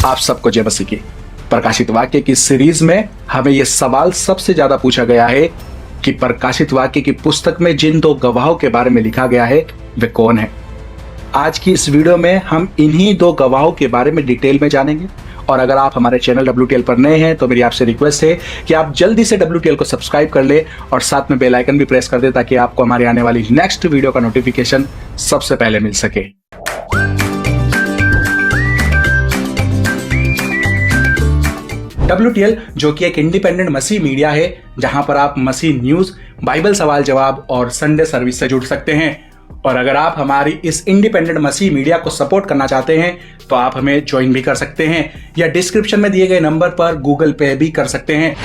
आप सबको जय मसीह की। प्रकाशित वाक्य की सीरीज में हमें यह सवाल सबसे ज्यादा पूछा गया है कि प्रकाशित वाक्य की पुस्तक में जिन दो गवाहों के बारे में लिखा गया है वे कौन है। आज की इस वीडियो में हम इन्हीं दो गवाहों के बारे में डिटेल में जानेंगे। और अगर आप हमारे चैनल WTL पर नए हैं तो मेरी आपसे रिक्वेस्ट है कि आप जल्दी से WTL को सब्सक्राइब कर ले और साथ में बेल आइकन भी प्रेस कर दे ताकि आपको हमारे आने वाली नेक्स्ट वीडियो का नोटिफिकेशन सबसे पहले मिल सके। WTL जो कि एक इंडिपेंडेंट मसीह मीडिया है जहां पर आप मसीह न्यूज, बाइबल सवाल जवाब और संडे सर्विस से जुड़ सकते हैं। और अगर आप हमारी इस इंडिपेंडेंट मसीह मीडिया को सपोर्ट करना चाहते हैं तो आप हमें ज्वाइन भी कर सकते हैं या डिस्क्रिप्शन में दिए गए नंबर पर गूगल पे भी कर सकते हैं।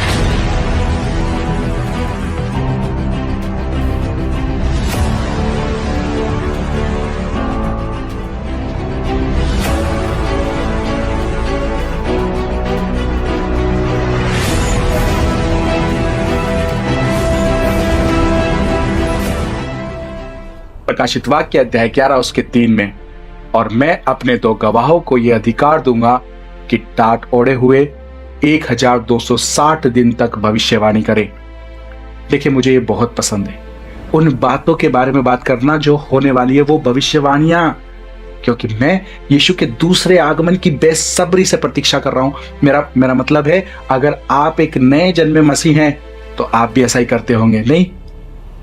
प्रकाशित वाक्य अध्याय 11 उसके 3 में, और मैं अपने दो गवाहों को यह अधिकार दूंगा कि टाट ओढ़े हुए 1260 दिन तक भविष्यवाणी करें। देखिए, मुझे ये बहुत पसंद है उन बातों के बारे में बात करना जो होने वाली है, वो भविष्यवाणियां, क्योंकि मैं यीशु के दूसरे आगमन की बेसब्री से प्रतीक्षा कर रहा हूं। मेरा मतलब है, अगर आप एक नए जन्मे मसीह हैं तो आप भी ऐसा ही करते होंगे। नहीं,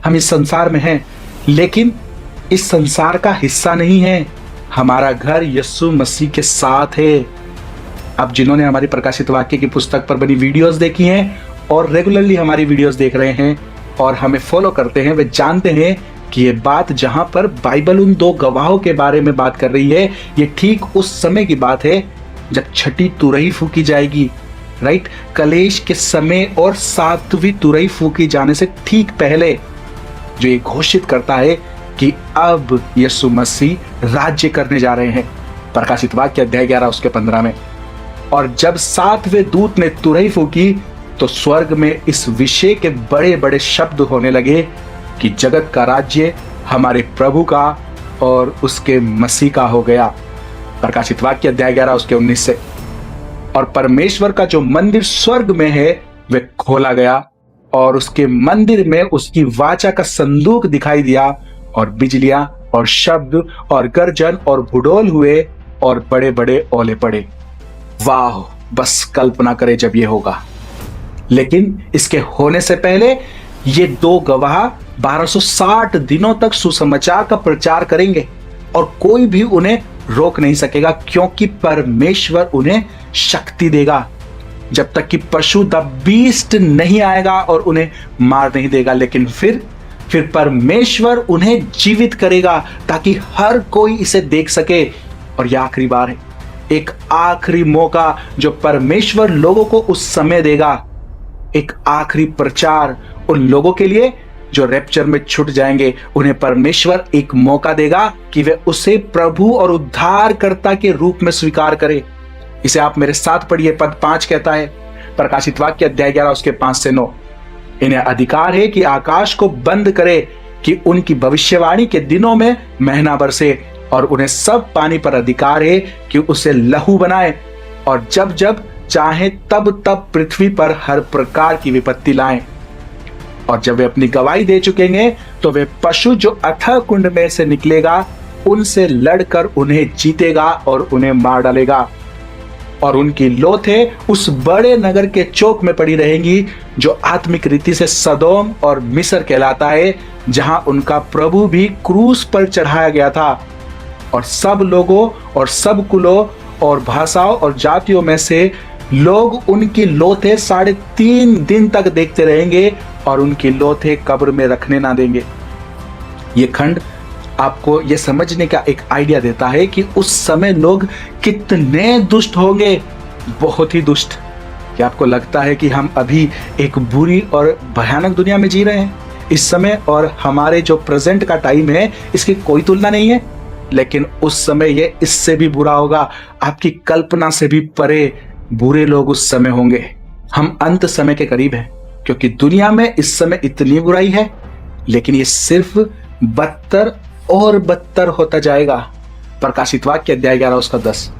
हम इस संसार में हैं लेकिन इस संसार का हिस्सा नहीं है। हमारा घर यीशु मसीह के साथ है। अब जिन्होंने हमारी प्रकाशित वाक्य की पुस्तक पर बनी वीडियोस देखी हैं और रेगुलरली हमारी वीडियोस देख रहे हैं और हमें फॉलो करते हैं, वे जानते हैं कि ये बात जहां पर बाइबल उन दो गवाहों के बारे में बात कर रही है, ये ठीक उस समय की बात है जब छठी तुरही फूकी जाएगी। राइट, कलेश के समय और 7वीं तुरही फूकी जाने से ठीक पहले, जो ये घोषित करता है कि अब यीशु मसीह राज्य करने जा रहे हैं। प्रकाशित वाक्य अध्याय 11 उसके 15 में, और जब 7वें दूत ने तुरही फूकी तो स्वर्ग में इस विषय के बड़े बड़े शब्द होने लगे कि जगत का राज्य हमारे प्रभु का और उसके मसीह का हो गया। प्रकाशित वाक्य अध्याय 11 उसके 19 से, और परमेश्वर का जो मंदिर स्वर्ग में है वह खोला गया और उसके मंदिर में उसकी वाचा का संदूक दिखाई दिया, और बिजलियां और शब्द और गर्जन और भूडोल हुए और बड़े बड़े ओले पड़े। वाह, बस कल्पना करें जब ये होगा। लेकिन इसके होने से पहले ये दो गवाह 1260 दिनों तक सुसमाचार का प्रचार करेंगे और कोई भी उन्हें रोक नहीं सकेगा, क्योंकि परमेश्वर उन्हें शक्ति देगा जब तक कि पशु द बीस्ट नहीं आएगा और उन्हें मार नहीं देगा। लेकिन फिर परमेश्वर उन्हें जीवित करेगा ताकि हर कोई इसे देख सके। और यह आखिरी बार है, एक आखिरी मौका जो परमेश्वर लोगों को उस समय देगा, एक आखिरी प्रचार उन लोगों के लिए जो रैप्चर में छूट जाएंगे। उन्हें परमेश्वर एक मौका देगा कि वे उसे प्रभु और उद्धारकर्ता के रूप में स्वीकार करें। इसे आप मेरे साथ पढ़िए। पद 5 कहता है, प्रकाशित वाक्य अध्याय 11 उसके 5 से 9, इन्हें अधिकार है कि आकाश को बंद करे कि उनकी भविष्यवाणी के दिनों में महीना बरसे, और उन्हें सब पानी पर अधिकार है कि उसे लहू बनाए, और जब जब चाहे तब तब पृथ्वी पर हर प्रकार की विपत्ति लाएं। और जब वे अपनी गवाही दे चुकेंगे तो वे पशु जो अथाह कुंड में से निकलेगा उनसे लड़कर उन्हें जीतेगा और उन्हें मार डालेगा, और उनकी लोथें उस बड़े नगर के चौक में पड़ी रहेंगी जो आत्मिक रीति से सदोम और मिस्र कहलाता है, जहां उनका प्रभु भी क्रूस पर चढ़ाया गया था। और सब लोगों और सब कुलों और भाषाओं और जातियों में से लोग उनकी लोथें 3.5 दिन तक देखते रहेंगे और उनकी लोथें कब्र में रखने ना देंगे। ये खंड आपको यह समझने का एक आइडिया देता है कि उस समय लोग कितने दुष्ट होंगे, बहुत ही दुष्ट। क्या आपको लगता है कि हम अभी एक बुरी और भयानक दुनिया में जी रहे हैं इस समय, और हमारे जो प्रेजेंट का टाइम है इसकी कोई तुलना नहीं है? लेकिन उस समय ये इससे भी बुरा होगा, आपकी कल्पना से भी परे बुरे लोग उस समय होंगे। हम अंत समय के करीब हैं, क्योंकि दुनिया में इस समय इतनी बुराई है, लेकिन ये सिर्फ बदतर और बदतर होता जाएगा। प्रकाशित वाक्य अध्याय 11 उसका 10,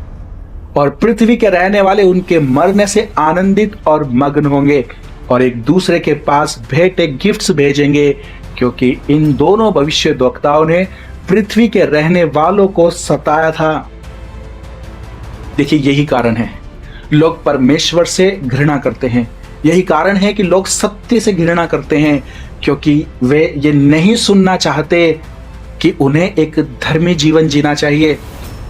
और पृथ्वी के रहने वाले उनके मरने से आनंदित और मग्न होंगे और एक दूसरे के पास भेंटे गिफ्ट्स भेजेंगे, क्योंकि इन दोनों भविष्यद्वक्ताओं ने पृथ्वी के रहने वालों को सताया था। देखिए, यही कारण है लोग परमेश्वर से घृणा करते हैं। यही कारण है कि लोग सत्य से घृणा करते हैं, क्योंकि वे ये नहीं सुनना चाहते कि उन्हें एक धर्मी जीवन जीना चाहिए।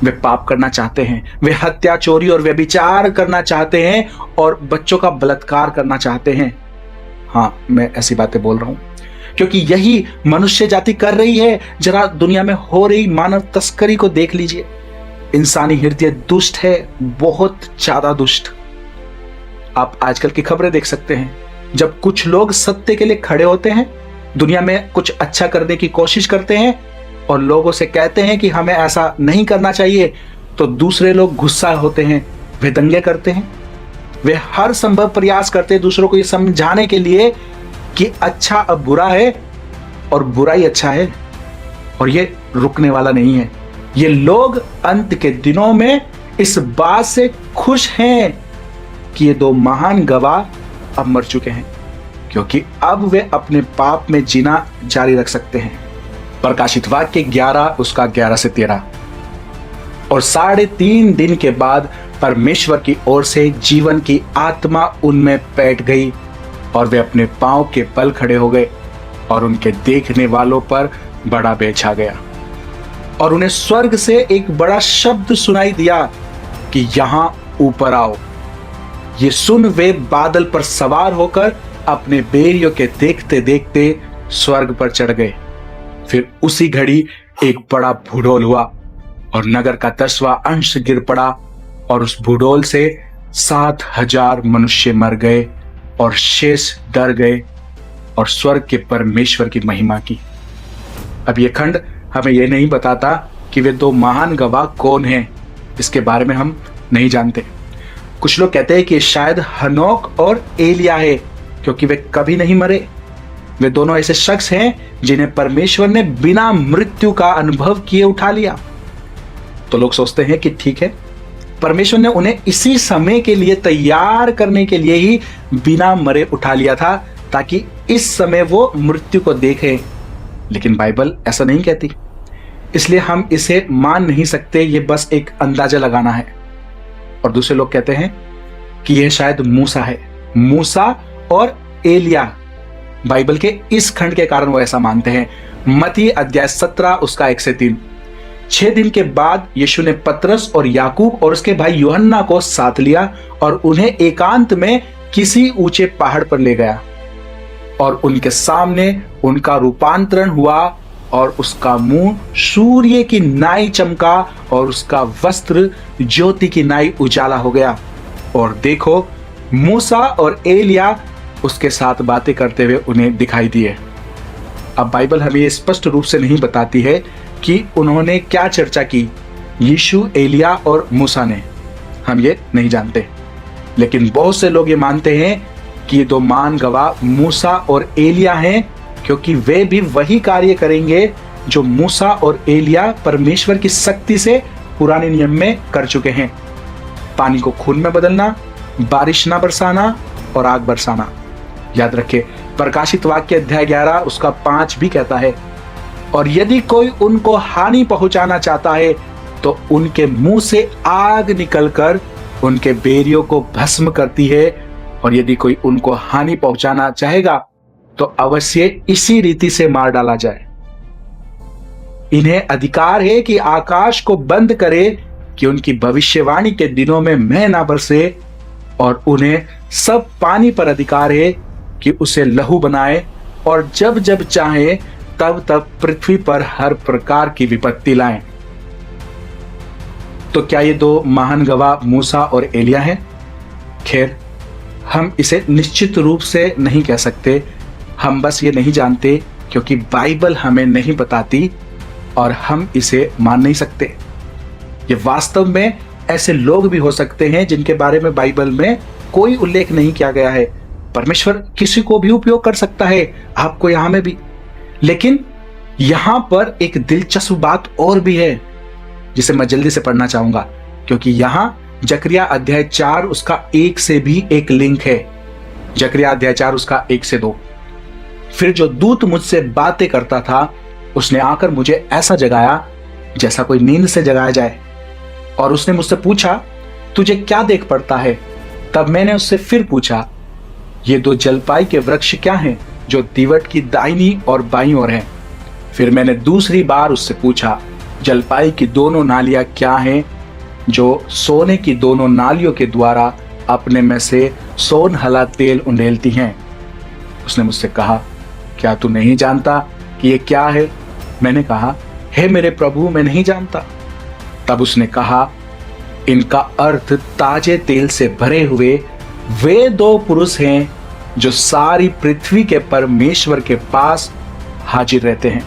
वे पाप करना चाहते हैं, वे हत्या, चोरी और व्यभिचार करना चाहते हैं और बच्चों का बलात्कार करना चाहते हैं। हाँ, मैं ऐसी बातें बोल रहा हूं क्योंकि यही मनुष्य जाति कर रही है। जरा दुनिया में हो रही मानव तस्करी को देख लीजिए। इंसानी हृदय दुष्ट है, बहुत ज्यादा दुष्ट। आप आजकल की खबरें देख सकते हैं, जब कुछ लोग सत्य के लिए खड़े होते हैं, दुनिया में कुछ अच्छा करने की कोशिश करते हैं और लोगों से कहते हैं कि हमें ऐसा नहीं करना चाहिए, तो दूसरे लोग गुस्सा होते हैं, वे दंगे करते हैं, वे हर संभव प्रयास करते हैं दूसरों को ये समझाने के लिए कि अच्छा अब बुरा है और बुरा ही अच्छा है, और ये रुकने वाला नहीं है। ये लोग अंत के दिनों में इस बात से खुश हैं कि ये दो महान गवाह अब मर चुके हैं, क्योंकि अब वे अपने पाप में जीना जारी रख सकते हैं। प्रकाशित वाक्य 11 उसका 11 से 13। और 3.5 दिन के बाद परमेश्वर की ओर से जीवन की आत्मा उनमें बैठ गई और वे अपने पांव के बल खड़े हो गए और उनके देखने वालों पर बड़ा भय छा गया। और उन्हें स्वर्ग से एक बड़ा शब्द सुनाई दिया कि यहां ऊपर आओ। ये सुन वे बादल पर सवार होकर अपने बेरियों के देखते देखते स्वर्ग पर चढ़ गए। फिर उसी घड़ी एक बड़ा भूडोल हुआ और नगर का 10वां अंश गिर पड़ा और उस भूडोल से 7,000 मनुष्य मर गए और शेष डर गए और स्वर्ग के परमेश्वर की महिमा की। अब ये खंड हमें यह नहीं बताता कि वे दो महान गवाह कौन हैं, इसके बारे में हम नहीं जानते। कुछ लोग कहते हैं कि शायद हनोक और एलिया है, क्योंकि वे कभी नहीं मरे। वे दोनों ऐसे शख्स हैं जिन्हें परमेश्वर ने बिना मृत्यु का अनुभव किए उठा लिया। तो लोग सोचते हैं कि ठीक है, परमेश्वर ने उन्हें इसी समय के लिए तैयार करने के लिए ही बिना मरे उठा लिया था, ताकि इस समय वो मृत्यु को देखें। लेकिन बाइबल ऐसा नहीं कहती, इसलिए हम इसे मान नहीं सकते। ये बस एक अंदाजा लगाना है। और दूसरे लोग कहते हैं कि यह शायद मूसा है, मूसा और एलिया। बाइबल के इस खंड के कारण वो ऐसा मानते हैं। मत्ती अध्याय 17 उसका 1 से 3। 6 दिन के बाद यीशु ने पतरस और याकूब और उसके भाई यूहन्ना को साथ लिया और उन्हें एकांत में किसी ऊंचे पहाड़ पर ले गया और उनके सामने उनका रूपांतरण हुआ और उसका मुंह सूर्य की नाई चमका और उसका वस्त्र ज्योति की नाई उजाला हो गया। और देखो, मूसा और एलिया उसके साथ बातें करते हुए उन्हें दिखाई दिए। अब बाइबल हमें ये स्पष्ट रूप से नहीं बताती है कि उन्होंने क्या चर्चा की, यीशु, एलिया और मूसा ने। हम ये नहीं जानते, लेकिन बहुत से लोग ये मानते हैं कि ये दो महान गवाह मूसा और एलिया हैं, क्योंकि वे भी वही कार्य करेंगे जो मूसा और एलिया परमेश्वर की शक्ति से पुराने नियम में कर चुके हैं। पानी को खून में बदलना, बारिश ना बरसाना और आग बरसाना। याद रखिए, प्रकाशित वाक्य अध्याय 11 उसका 5 भी कहता है, और यदि कोई उनको हानि पहुंचाना चाहता है तो उनके मुंह से आग निकलकर उनके बेरियों को भस्म करती है, और यदि कोई उनको हानि पहुंचाना चाहेगा तो अवश्य इसी रीति से मार डाला जाए। इन्हें अधिकार है कि आकाश को बंद करे कि उनकी भविष्यवाणी के दिनों में मैह ना बरसे, और उन्हें सब पानी पर अधिकार है कि उसे लहू बनाए, और जब जब चाहे तब तब पृथ्वी पर हर प्रकार की विपत्ति लाएं। तो क्या ये दो महान गवाह मूसा और एलिया हैं? खैर, हम इसे निश्चित रूप से नहीं कह सकते। हम बस ये नहीं जानते क्योंकि बाइबल हमें नहीं बताती और हम इसे मान नहीं सकते। ये वास्तव में ऐसे लोग भी हो सकते हैं जिनके बारे में बाइबल में कोई उल्लेख नहीं किया गया है। परमेश्वर किसी को भी उपयोग कर सकता है, आपको यहां में भी। लेकिन यहां पर एक दिलचस्प बात और भी है जिसे मैं जल्दी से पढ़ना चाहूंगा, क्योंकि यहां जकरिया अध्याय 4 उसका 1 से भी एक लिंक है। जकरिया अध्याय 4 उसका 1 से 2। फिर जो दूत मुझसे बातें करता था उसने आकर मुझे ऐसा जगाया जैसा कोई नींद से जगाया जाए, और उसने मुझसे पूछा, तुझे क्या देख पड़ता है? तब मैंने उससे फिर पूछा, ये 2 जलपाई के वृक्ष क्या हैं जो दीवट की दाहिनी और बाईं ओर हैं? फिर मैंने दूसरी बार उससे पूछा, जलपाई की दोनों नालियां क्या हैं जो सोने की दोनों नालियों के द्वारा अपने में से सोनहला तेल उंडेलती हैं? उसने मुझसे कहा, क्या तू नहीं जानता कि ये क्या है? मैंने कहा, हे मेरे प्रभु, मैं नहीं जानता। तब उसने कहा, इनका अर्थ ताजे तेल से भरे हुए वे 2 पुरुष हैं जो सारी पृथ्वी के परमेश्वर के पास हाजिर रहते हैं।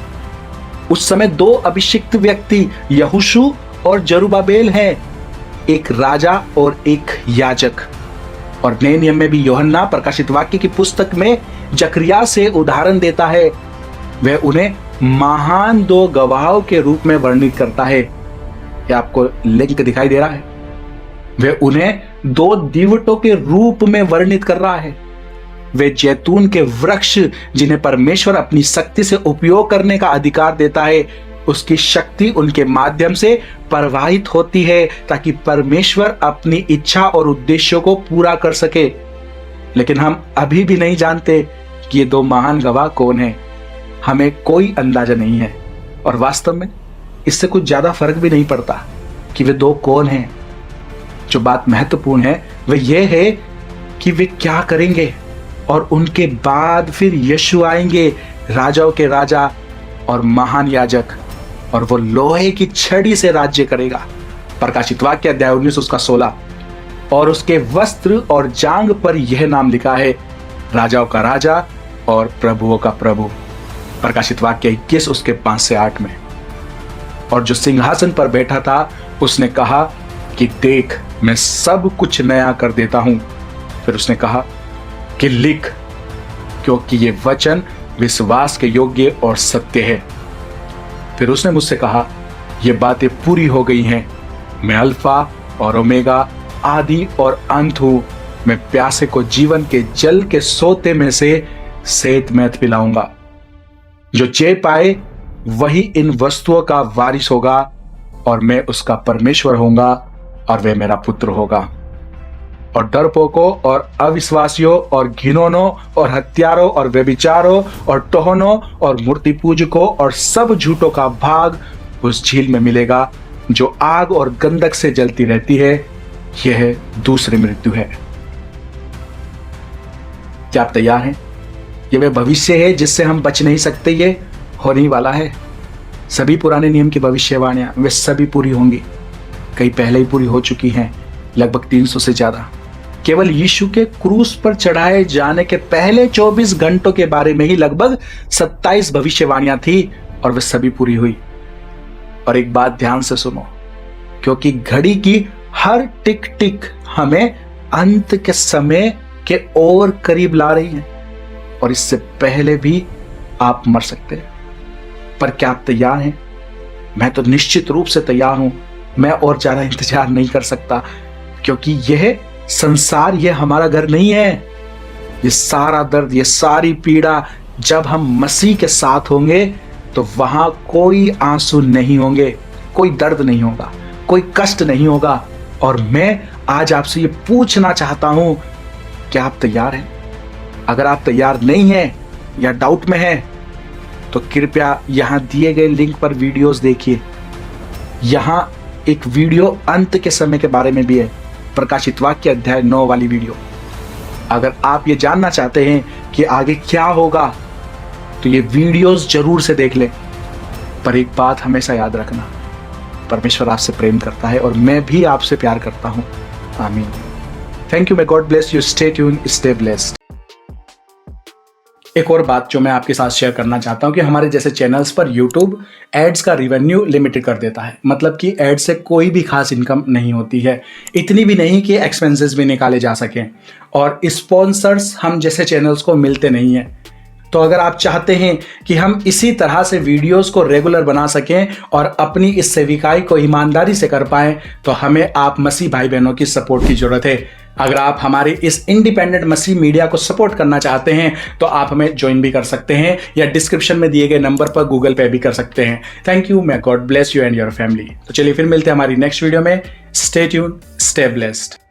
उस समय 2 अभिषिक्त व्यक्ति यहोशू और जरुब्बाबेल हैं, एक राजा और एक याजक। और नए नियम में भी यूहन्ना प्रकाशित वाक्य की पुस्तक में जकरिया से उदाहरण देता है। वह उन्हें महान 2 गवाहों के रूप में वर्णित करता है। यह आपको लिंक दिखाई दे रहा है। वह उन्हें 2 दीवटों के रूप में वर्णित कर रहा है। वे जैतून के वृक्ष जिन्हें परमेश्वर अपनी शक्ति से उपयोग करने का अधिकार देता है, उसकी शक्ति उनके माध्यम से प्रवाहित होती है ताकि परमेश्वर अपनी इच्छा और उद्देश्यों को पूरा कर सके। लेकिन हम अभी भी नहीं जानते कि ये 2 महान गवाह कौन हैं। हमें कोई अंदाजा नहीं है, और वास्तव में इससे कुछ ज्यादा फर्क भी नहीं पड़ता कि वे 2 कौन हैं। जो बात महत्वपूर्ण है वह यह है कि वे क्या करेंगे, और उनके बाद फिर यीशु आएंगे, राजाओं के राजा और महान याजक, और वो लोहे की छड़ी से राज्य करेगा। प्रकाशित वाक्य अध्याय 19 उसका 16। और उसके वस्त्र और जांघ पर यह नाम लिखा है, राजाओं का राजा और प्रभुओं का प्रभु। प्रकाशित वाक्य 21 उसके 5 से 8 में। और जो सिंहासन पर बैठा था उसने कहा कि देख, मैं सब कुछ नया कर देता हूं। फिर उसने कहा कि लिख, क्योंकि ये वचन विश्वास के योग्य और सत्य है। फिर उसने मुझसे कहा, ये बातें पूरी हो गई हैं। मैं अल्फा और ओमेगा, आदि और अंत हूं। मैं प्यासे को जीवन के जल के सोते में से सेत मैत पिलाऊंगा। जो चे पाए वही इन वस्तुओं का वारिस होगा, और मैं उसका परमेश्वर होऊंगा और वह मेरा पुत्र होगा। और डरपोकों और अविश्वासियों और घिनौनों और हत्यारों और व्यभिचारों और टोहनों और मूर्ति पूजकों और सब झूठों का भाग उस झील में मिलेगा जो आग और गंधक से जलती रहती है। यह दूसरी मृत्यु है। क्या आप तैयार हैं? यह वह भविष्य है जिससे हम बच नहीं सकते। ये होने ही वाला है। सभी पुराने नियम की भविष्यवाणियां वे सभी पूरी होंगी। कई पहले ही पूरी हो चुकी हैं, लगभग 300 से ज्यादा। केवल यीशु के क्रूस पर चढ़ाए जाने के पहले 24 घंटों के बारे में ही लगभग 27 भविष्यवाणियां थी, और वे सभी पूरी हुई। और एक बात ध्यान से सुनो, क्योंकि घड़ी की हर टिक टिक हमें अंत के समय के और करीब ला रही है, और इससे पहले भी आप मर सकते हैं। पर क्या आप तैयार हैं? मैं तो निश्चित रूप से तैयार हूं। मैं और ज्यादा इंतजार नहीं कर सकता, क्योंकि यह संसार, यह हमारा घर नहीं है। ये सारा दर्द, ये सारी पीड़ा, जब हम मसीह के साथ होंगे तो वहां कोई आंसू नहीं होंगे, कोई दर्द नहीं होगा, कोई कष्ट नहीं होगा। और मैं आज आपसे ये पूछना चाहता हूं, क्या आप तैयार हैं? अगर आप तैयार नहीं हैं या डाउट में हैं तो कृपया यहां दिए गए लिंक पर वीडियोस देखिए। यहां एक वीडियो अंत के समय के बारे में भी है, प्रकाशित वाक्य अध्याय 9 वाली वीडियो। अगर आप ये जानना चाहते हैं कि आगे क्या होगा तो ये वीडियोस जरूर से देख लें। पर एक बात हमेशा याद रखना, परमेश्वर आपसे प्रेम करता है और मैं भी आपसे प्यार करता हूं। आमीन। Thank you. May God bless you. Stay tune, stay blessed. एक और बात जो मैं आपके साथ शेयर करना चाहता हूं कि हमारे जैसे चैनल्स पर YouTube एड्स का रिवेन्यू लिमिटेड कर देता है। मतलब कि एड से कोई भी खास इनकम नहीं होती है, इतनी भी नहीं कि एक्सपेंसेस भी निकाले जा सकें, और स्पॉन्सर्स हम जैसे चैनल्स को मिलते नहीं हैं। तो अगर आप चाहते हैं कि हम इसी तरह से वीडियोस को रेगुलर बना सकें और अपनी इस सेविकाई को ईमानदारी से कर पाएं, तो हमें आप मसीह भाई बहनों की सपोर्ट की जरूरत है। अगर आप हमारे इस इंडिपेंडेंट मसीह मीडिया को सपोर्ट करना चाहते हैं तो आप हमें ज्वाइन भी कर सकते हैं या डिस्क्रिप्शन में दिए गए नंबर पर गूगल पे भी कर सकते हैं। Thank you, may God bless you and your family. तो चलिए फिर मिलते हैं हमारी नेक्स्ट वीडियो में। Stay tune, stay blessed.